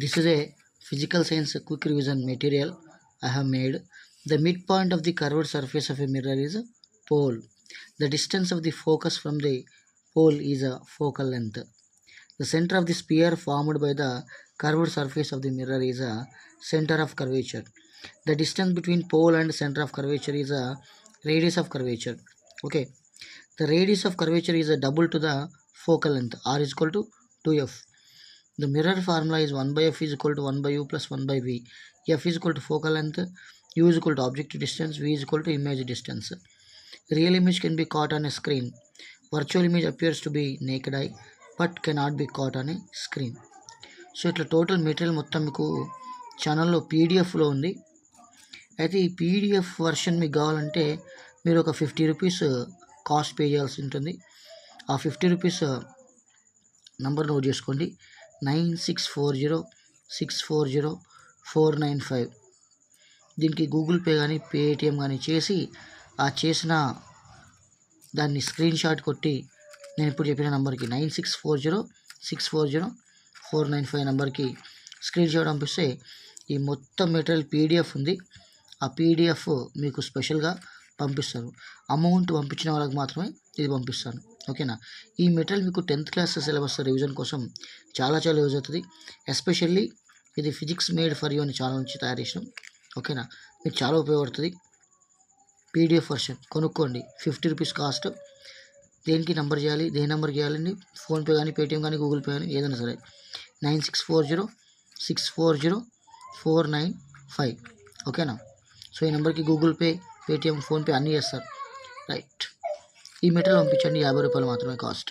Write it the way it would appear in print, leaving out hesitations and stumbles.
This is a physical science quick revision material I have made. The midpoint of the curved surface of a mirror is a pole. The distance of the focus from the pole is a focal length. The center of the sphere formed by the curved surface of the mirror is a center of curvature. The distance between pole and center of curvature is a radius of curvature. Okay, the radius of curvature is a double to the focal length, r is equal to 2f. The mirror formula is 1 by f is equal to 1 by u plus 1 by v. F is equal to focal length, u is equal to objective distance, v is equal to image distance. Real image can be caught on a screen. Virtual image appears to be naked eye but cannot be caught on a screen. So ఇట్లా total material మొత్తం మీకు ఛానల్లో పీడిఎఫ్లో ఉంది. అయితే ఈ PDF version మీకు కావాలంటే మీరు ఒక 50 రూపీస్ కాస్ట్ పే చేయాల్సి ఉంటుంది. ఆ 50 రూపీస్ నంబర్ నోట్ చేసుకోండి, 9640640495. దీనికి గూగుల్ పే కానీ పేటిఎం కానీ చేసి ఆ చేసిన దాన్ని స్క్రీన్ షాట్ కొట్టి నేను ఇప్పుడు చెప్పిన నెంబర్కి 9640640495 నెంబర్కి స్క్రీన్ షాట్ పంపిస్తే ఈ మొత్తం మెటీరియల్ పీడిఎఫ్ ఉంది. ఆ పీడిఎఫ్ మీకు స్పెషల్గా పంపిస్తాను. అమౌంట్ పంపించిన వాళ్ళకి మాత్రమే ఇది పంపిస్తాను. ఓకేనా? ఈ మెటీరియల్ మీకు 10th క్లాస్ సిలబస్ రివిజన్ కోసం చాలా యూజ్ అవుతుంది. ఎస్పెషల్లీ ఇది ఫిజిక్స్ మేడ్ ఫర్ యూ అని ఛానల్ నుంచి తయారు చేసినాం. ఓకేనా? మీకు చాలా ఉపయోగపడుతుంది. పీడిఎఫ్ వర్షన్ కొనుక్కోండి, 50 రూపీస్ కాస్ట్. దేనికి నెంబర్ చేయాలి, దేని నెంబర్కి చేయాలండి? ఫోన్పే కానీ పేటిఎం కానీ గూగుల్ పే కానీ ఏదైనా సరే 9640640495. ఓకేనా? సో ఈ నెంబర్కి గూగుల్ పే, పేటిఎం, ఫోన్పే అన్నీ చేస్తారు. రైట్, ఈ మెటీరియల్ పంపించండి, 50 రూపాయలు మాత్రమే కాస్ట్.